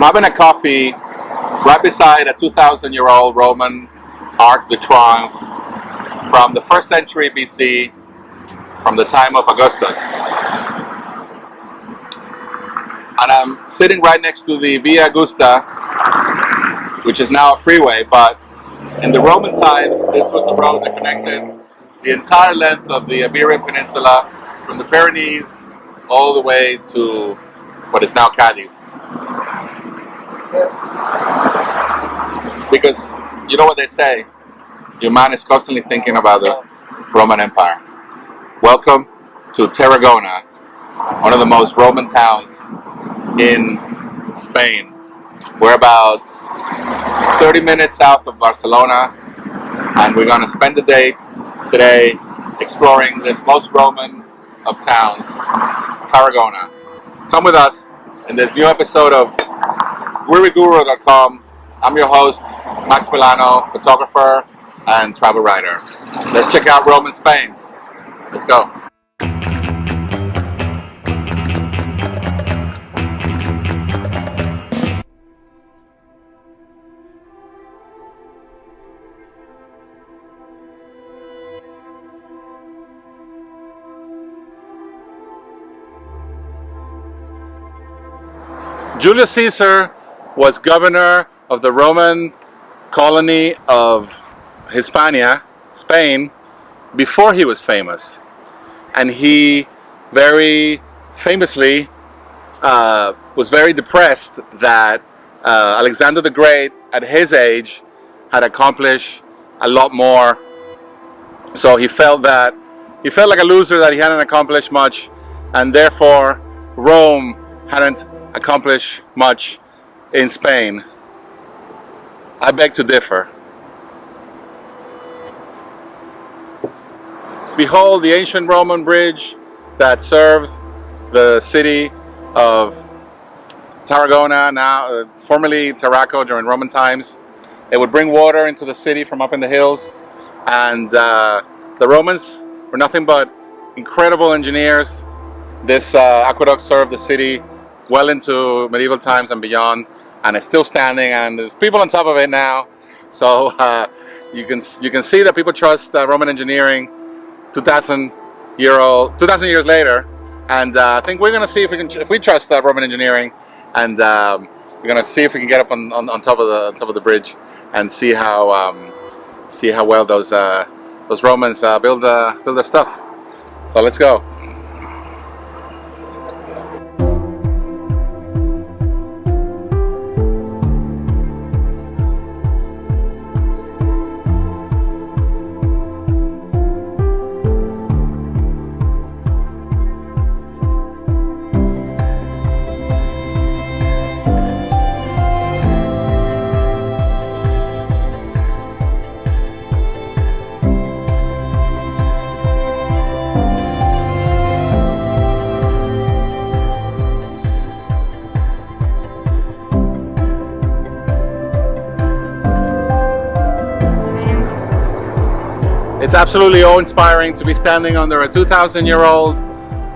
having a coffee right beside a 2,000-year-old Roman Arc de Triomphe from the 1st century BC, from the time of Augustus. And I'm sitting right next to the Via Augusta, which is now a freeway, but in the Roman times, this was the road that connected the entire length of the Iberian Peninsula, from the Pyrenees all the way to what is now Cadiz. Because you know what they say, your mind is constantly thinking about the Roman Empire. Welcome to Tarragona, one of the most Roman towns in Spain. We're about 30 minutes south of Barcelona, and we're going to spend the day today exploring this most Roman of towns, Tarragona. Come with us in this new episode of GuiriGuru.com. I'm your host, Max Milano, photographer and travel writer. Let's check out Rome and Spain. Let's go. Julius Caesar was governor of the Roman colony of Hispania, Spain, before he was famous. And he very famously was very depressed that Alexander the Great, at his age, had accomplished a lot more. So he felt like a loser, that he hadn't accomplished much, and therefore Rome hadn't accomplished much in Spain. I beg to differ. Behold the ancient Roman bridge that served the city of Tarragona, now formerly Tarraco during Roman times. It would bring water into the city from up in the hills, and the Romans were nothing but incredible engineers. This aqueduct served the city well into medieval times and beyond, and it's still standing, and there's people on top of it now. So you can see that people trust Roman engineering 2,000 years later, and I think we're going to see if we trust Roman engineering, and we're going to see if we can get up on top of the bridge and see how well those Romans build their stuff. So let's go. It's absolutely awe-inspiring to be standing under a 2,000-year-old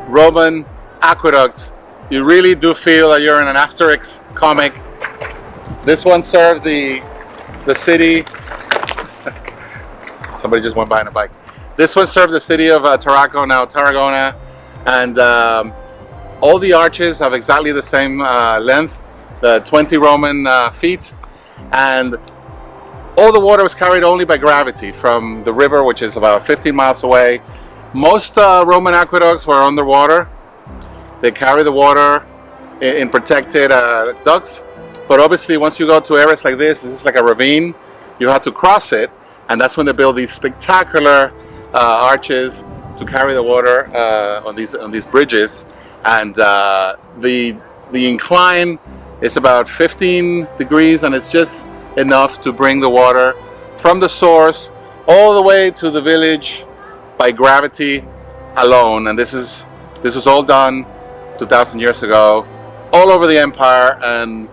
Roman aqueduct. You really do feel that you're in an Asterix comic. This one served the city. Somebody just went by on a bike. This one served the city of Tarraco, now Tarragona, and all the arches have exactly the same length, the 20 Roman feet, and all the water was carried only by gravity from the river, which is about 15 miles away. Most Roman aqueducts were underwater. They carry the water in protected ducts, but obviously once you go to areas like this is like a ravine, you have to cross it, and that's when they build these spectacular arches to carry the water on these bridges. And the incline is about 15 degrees, and it's just enough to bring the water from the source all the way to the village by gravity alone. And this was all done 2,000 years ago, all over the empire, and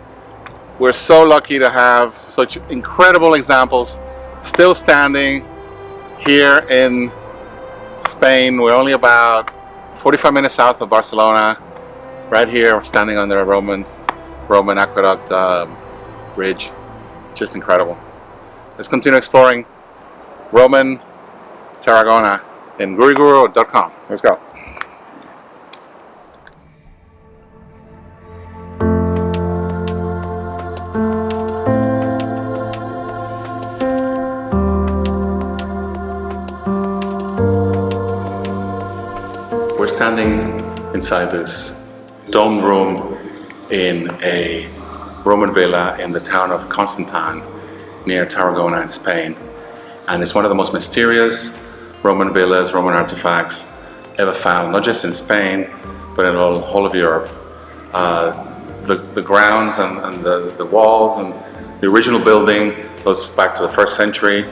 we're so lucky to have such incredible examples still standing here in Spain. We're only about 45 minutes south of Barcelona. Right here, we're standing under a Roman Roman aqueduct bridge. Just incredible. Let's continue exploring Roman Tarragona in GuiriGuru.com. Let's go. We're standing inside this domed room in a Roman villa in the town of Constantine near Tarragona in Spain, and it's one of the most mysterious Roman villas, Roman artifacts ever found, not just in Spain but in the whole of Europe. The grounds and the walls and the original building goes back to the 1st century,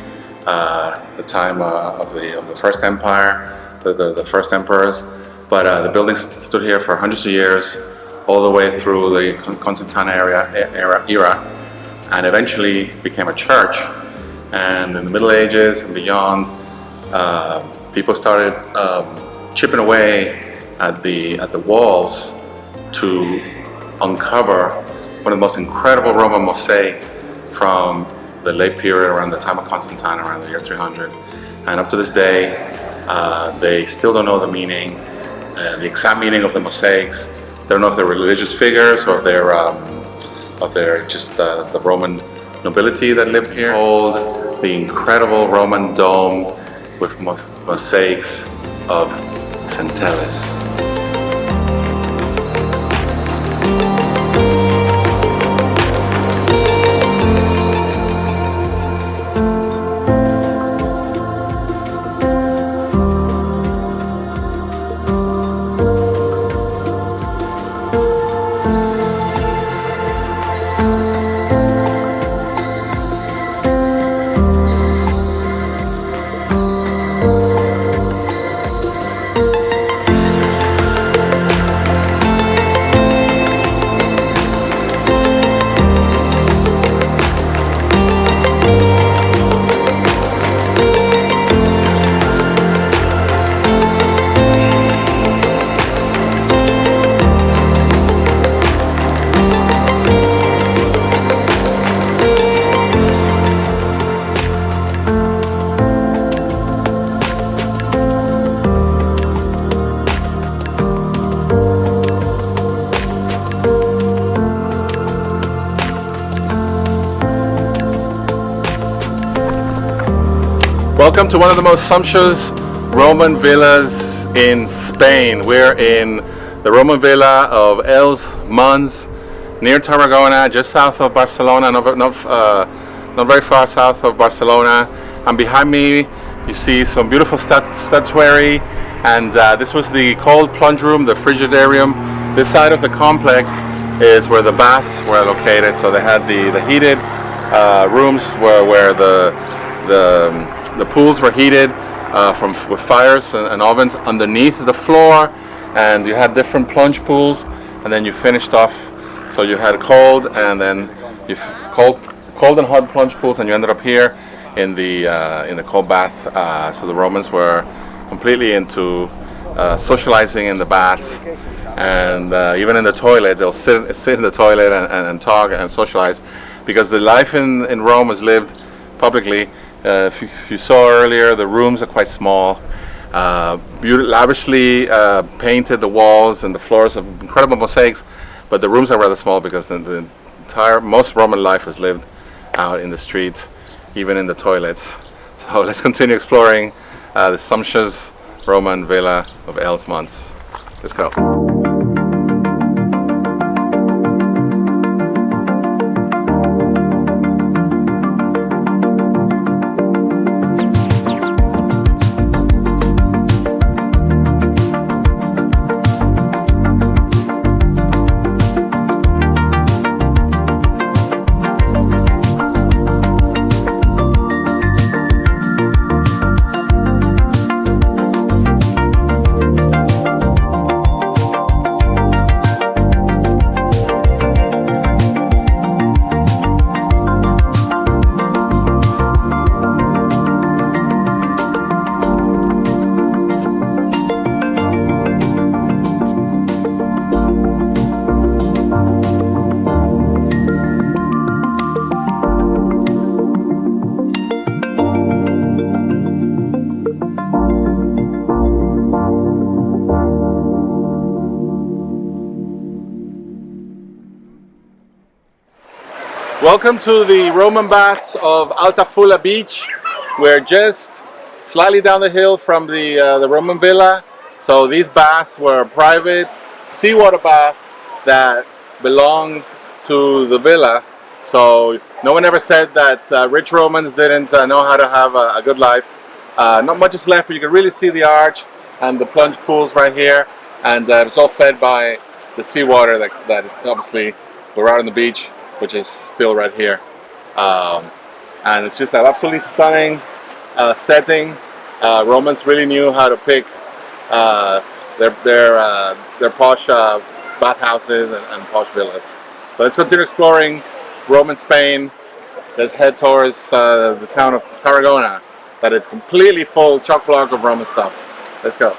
the time of the First Empire, the first emperors. But the building stood here for hundreds of years, all the way through the Constantine era, and eventually became a church. And in the Middle Ages and beyond, people started chipping away at the walls to uncover one of the most incredible Roman mosaic from the late period around the time of Constantine, around the year 300. And up to this day, they still don't know the meaning. The exact meaning of the mosaics. They don't know if they're religious figures or if they're just the Roman nobility that lived here. Hold the incredible Roman dome with mosaics of Centelles. Welcome to one of the most sumptuous Roman villas in Spain. We're in the Roman villa of Els Monts near Tarragona, just south of Barcelona, not very far south of Barcelona. And behind me you see some beautiful statuary, and this was the cold plunge room, the frigidarium. This side of the complex is where the baths were located, so they had the heated rooms where the pools were heated with fires and ovens underneath the floor, and you had different plunge pools, and then you finished off. So you had cold and then cold and hot plunge pools, and you ended up here in the cold bath. So the Romans were completely into socializing in the baths, and even in the toilet, they'll sit in the toilet and talk and socialize, because the life in Rome was lived publicly. If you saw earlier, the rooms are quite small, lavishly painted the walls and the floors of incredible mosaics, but the rooms are rather small because the most Roman life was lived out in the street, even in the toilets. So let's continue exploring the sumptuous Roman villa of Els Monts. Let's go. Welcome to the Roman baths of Altafulla Beach. We're just slightly down the hill from the Roman villa. So these baths were private seawater baths that belonged to the villa. So no one ever said that rich Romans didn't know how to have a good life. Not much is left, but you can really see the arch and the plunge pools right here. And it's all fed by the seawater that obviously we're out on the beach, which is still right here. And it's just an absolutely stunning setting. Romans really knew how to pick their posh bathhouses and posh villas. So let's continue exploring Roman Spain. Let's head towards the town of Tarragona, that is completely full, chock-block of Roman stuff. Let's go.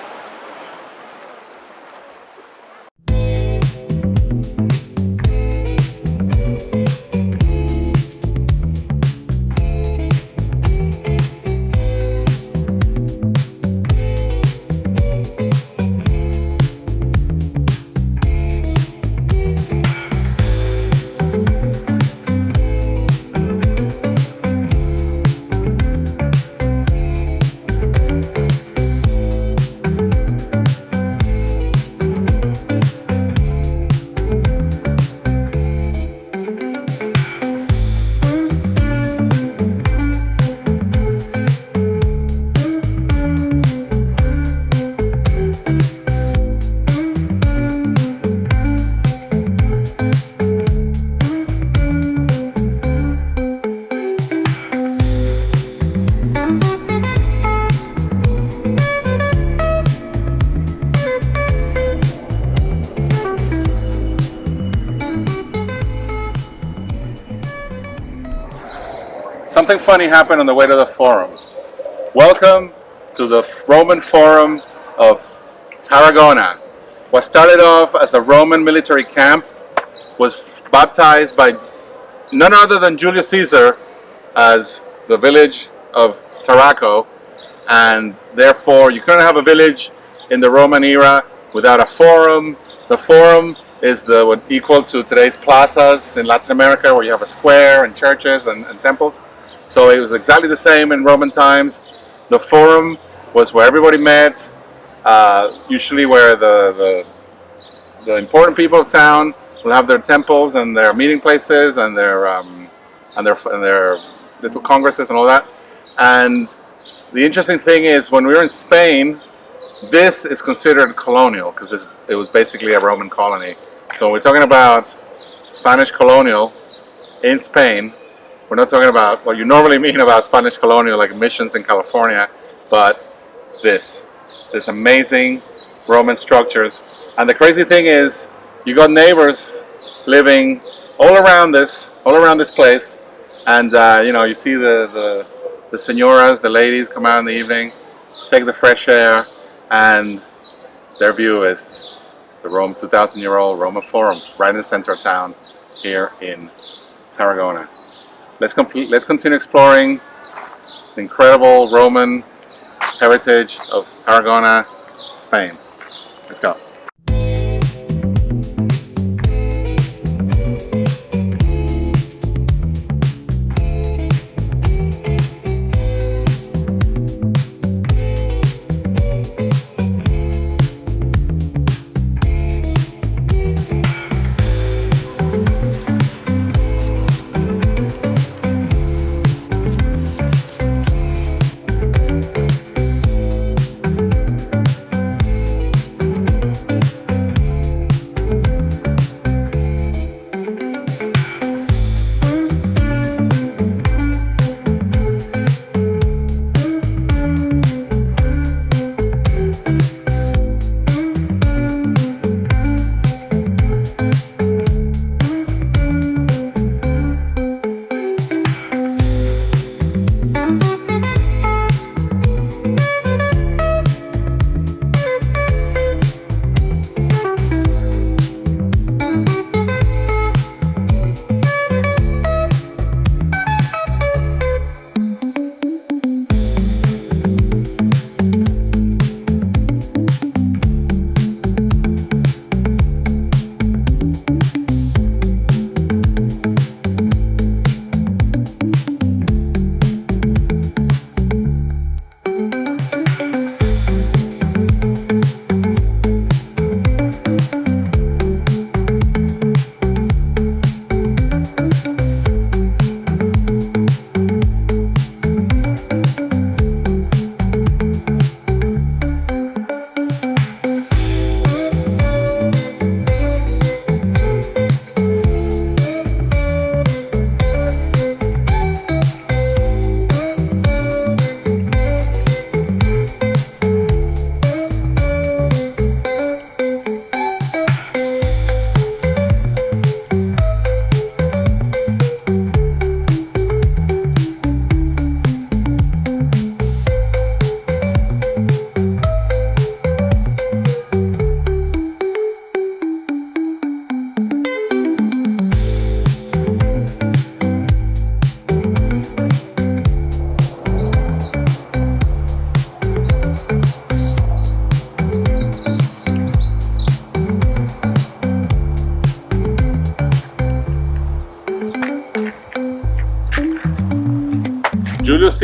Something funny happened on the way to the Forum. Welcome to the Roman Forum of Tarragona. What started off as a Roman military camp was baptized by none other than Julius Caesar as the village of Tarraco, and therefore you couldn't have a village in the Roman era without a forum. The Forum is what equal to today's plazas in Latin America, where you have a square and churches and temples. So it was exactly the same in Roman times. The Forum was where everybody met, usually where the important people of town will have their temples and their meeting places and their little congresses and all that. And the interesting thing is, when we were in Spain, this is considered colonial because it was basically a Roman colony. So when we're talking about Spanish colonial in Spain, we're not talking about what you normally mean about Spanish colonial, like missions in California, but this amazing Roman structures. And the crazy thing is, you got neighbors living all around this place, and you see the senoras, the ladies come out in the evening, take the fresh air, and their view is the 2,000-year-old Roman Forum right in the center of town here in Tarragona. Let's continue exploring the incredible Roman heritage of Tarragona, Spain. Let's go.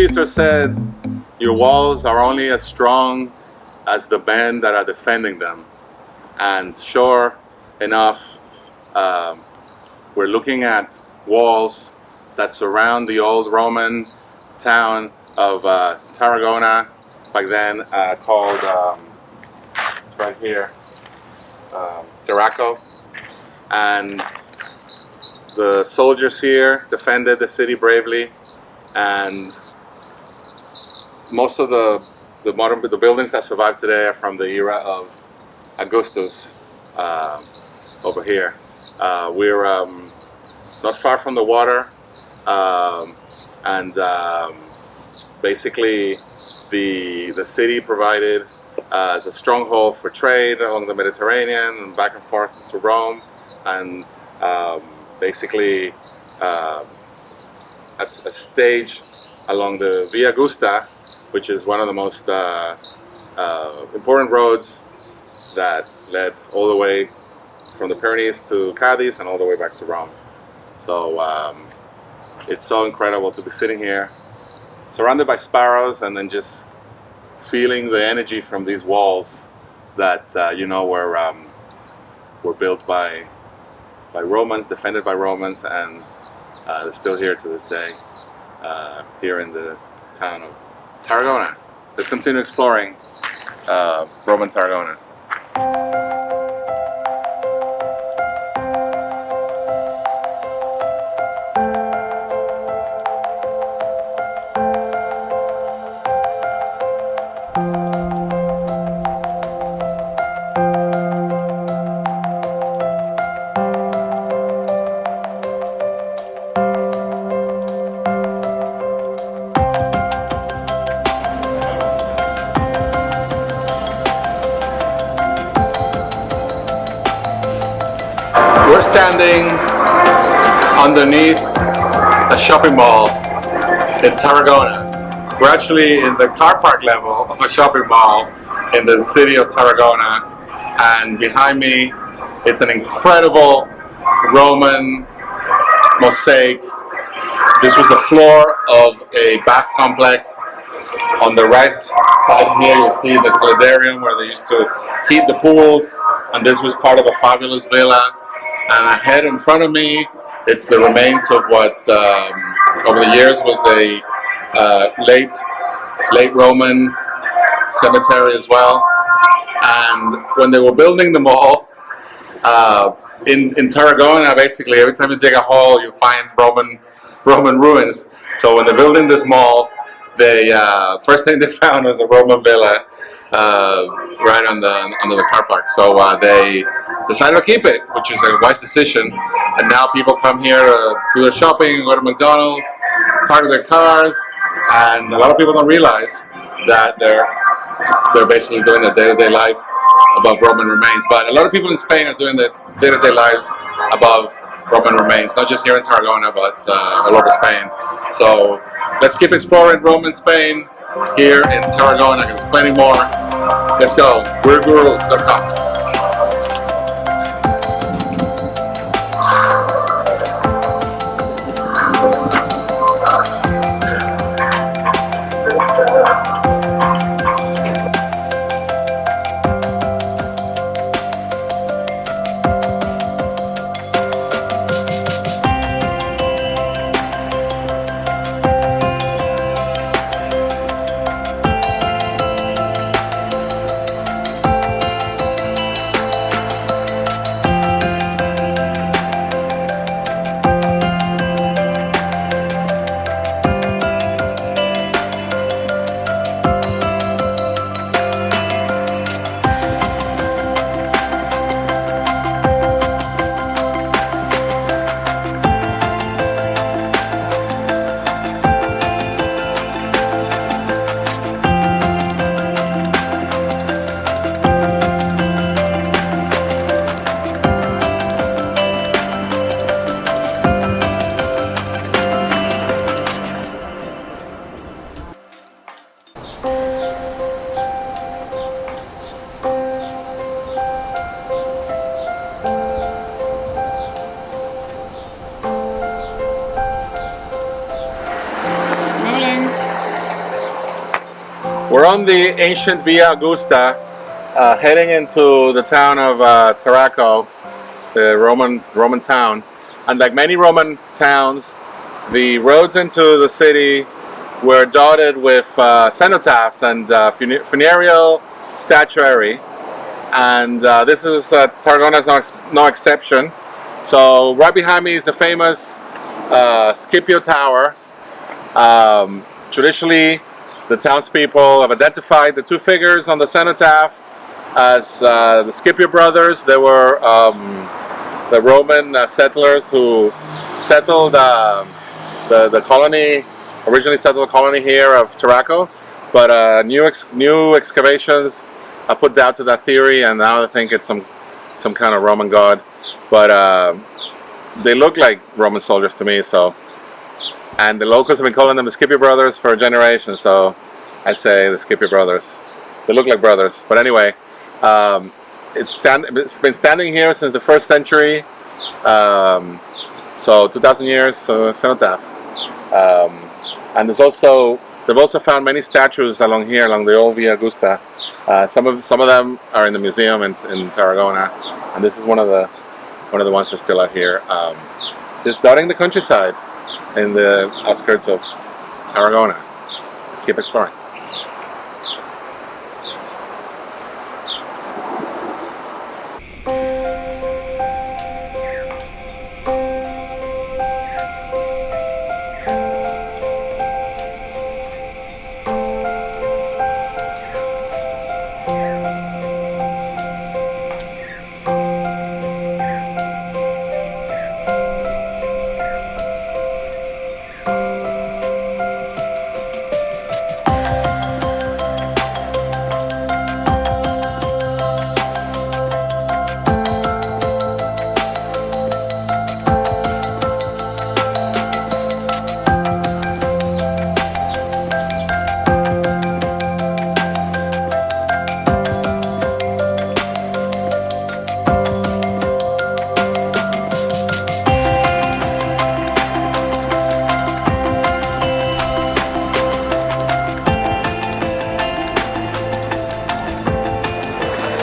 Caesar said, your walls are only as strong as the men that are defending them. And sure enough, we're looking at walls that surround the old Roman town of Tarragona, back then called, right here, Tarraco. And the soldiers here defended the city bravely, and most of the buildings that survive today are from the era of Augustus over here. We're not far from the water, and basically the city provided as a stronghold for trade along the Mediterranean and back and forth to Rome, and basically a stage along the Via Augusta, which is one of the most important roads that led all the way from the Pyrenees to Cadiz and all the way back to Rome. So it's so incredible to be sitting here, surrounded by sparrows, and then just feeling the energy from these walls that you know were built by Romans, defended by Romans, and they're still here to this day, here in the town of Tarragona. Let's continue exploring Roman Tarragona. We're standing underneath a shopping mall in Tarragona. We're actually in the car park level of a shopping mall in the city of Tarragona, and behind me it's an incredible Roman mosaic. This was the floor of a bath complex. On the right side here you'll see the Gladiarium, where they used to heat the pools, and this was part of a fabulous villa. And ahead in front of me, it's the remains of what over the years was a late Roman cemetery as well. And when they were building the mall in Tarragona, basically every time you dig a hole, you find Roman ruins. So when they're building this mall, they first thing they found was a Roman villa right under the car park. So they decided to keep it, which is a wise decision. And now people come here to do their shopping, go to McDonald's, park their cars, and a lot of people don't realize that they're basically doing their day-to-day life above Roman remains. But a lot of people in Spain are doing their day-to-day lives above Roman remains, not just here in Tarragona, but all over Spain. So let's keep exploring Roman Spain here in Tarragona. There's plenty more. Let's go. GuiriGuru.com. We're on the ancient Via Augusta, heading into the town of Tarraco, the Roman town. And like many Roman towns, the roads into the city were dotted with cenotaphs and funereal statuary. And this is Tarragona is no exception. So right behind me is the famous Scipio Tower. Traditionally, the townspeople have identified the two figures on the cenotaph as the Scipio brothers. They were the Roman settlers who settled the colony, originally settled the colony here of Tarraco, but new excavations put doubt to that theory, and now I think it's some kind of Roman god. But they look like Roman soldiers to me, so. And the locals have been calling them the Scipio brothers for a generation, so I'd say the Scipio brothers. They look like brothers, but anyway, it's been standing here since the 1st century, so 2,000 years, so cenotaph. And they've also found many statues along here, along the old Via Augusta. Some of them are in the museum in Tarragona, and this is one of the ones that are still out here, just dotting the countryside in the outskirts of Tarragona. Let's keep exploring.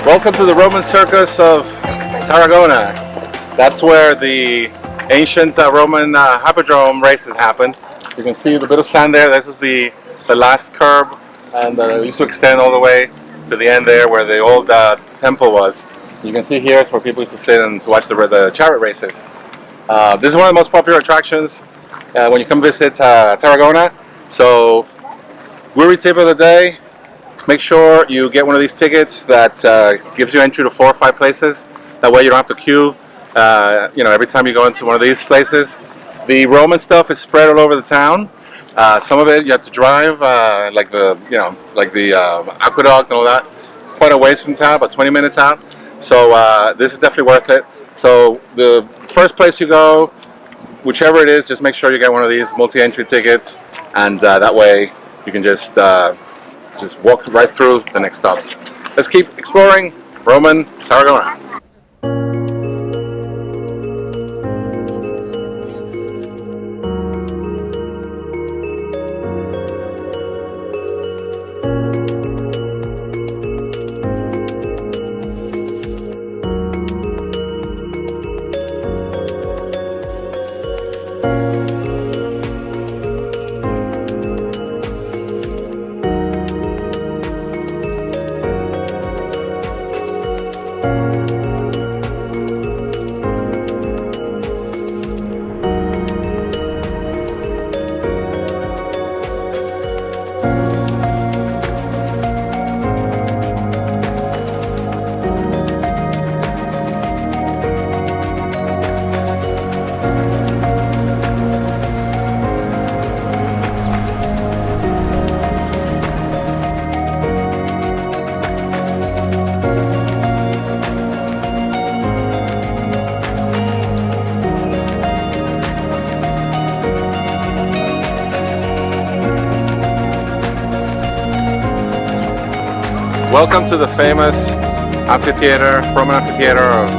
Welcome to the Roman Circus of Tarragona. That's where the ancient Roman hippodrome races happened. You can see the bit of sand there. This is the last curb, and it used to extend all the way to the end there where the old temple was. You can see here is where people used to sit and to watch the chariot races. This is one of the most popular attractions when you come visit Tarragona. So, Guiri tip of the day. Make sure you get one of these tickets that gives you entry to 4 or 5 places. That way you don't have to queue, every time you go into one of these places. The Roman stuff is spread all over the town. Some of it you have to drive, like the aqueduct and all that, quite a ways from town, about 20 minutes out. So this is definitely worth it. So the first place you go, whichever it is, just make sure you get one of these multi-entry tickets, and that way you can just walk right through the next stops. Let's keep exploring Roman Tarragona. Welcome to the famous Roman amphitheater of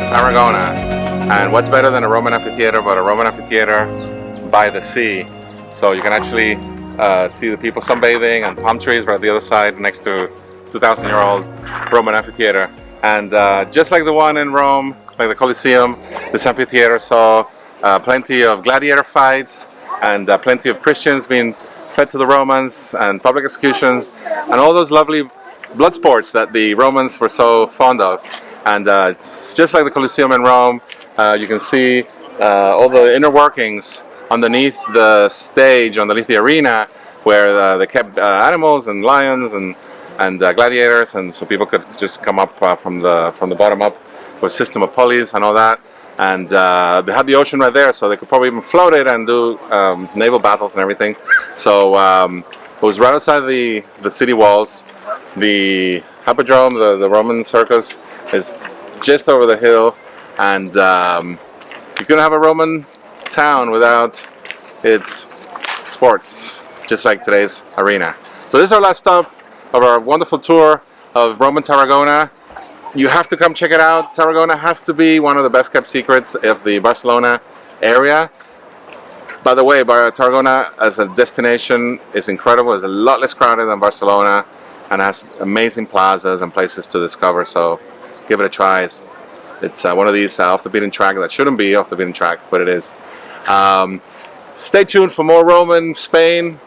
Tarragona. And what's better than a Roman amphitheater but a Roman amphitheater by the sea? So you can actually see the people sunbathing and palm trees right at the other side next to 2,000-year-old Roman amphitheater. And just like the one in Rome, like the Colosseum, this amphitheater saw plenty of gladiator fights and plenty of Christians being fed to the Romans and public executions and all those lovely blood sports that the Romans were so fond of. And it's just like the Colosseum in Rome. You can see all the inner workings underneath the stage, underneath the arena, where they kept animals and lions and gladiators, and so people could just come up from the bottom up with a system of pulleys and all that. And they had the ocean right there, so they could probably even float it and do naval battles and everything. So it was right outside the city walls. The Hippodrome, the Roman circus, is just over the hill, and you couldn't have a Roman town without its sports, just like today's arena. So this is our last stop of our wonderful tour of Roman Tarragona. You have to come check it out. Tarragona has to be one of the best kept secrets of the Barcelona area. By the way, Tarragona as a destination is incredible. It's a lot less crowded than Barcelona and has amazing plazas and places to discover, so give it a try. It's one of these off the beaten track that shouldn't be off the beaten track, but it is. Stay tuned for more Roman Spain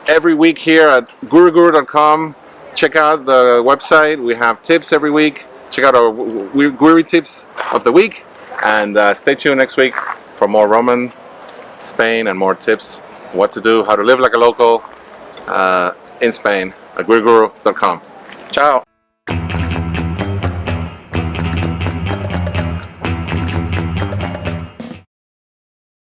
every week here at GuiriGuru.com. Check out the website. We have tips every week. Check out our Guiri tips of the week, and stay tuned next week for more Roman Spain and more tips, what to do, how to live like a local in Spain at GuiriGuru.com. Ciao.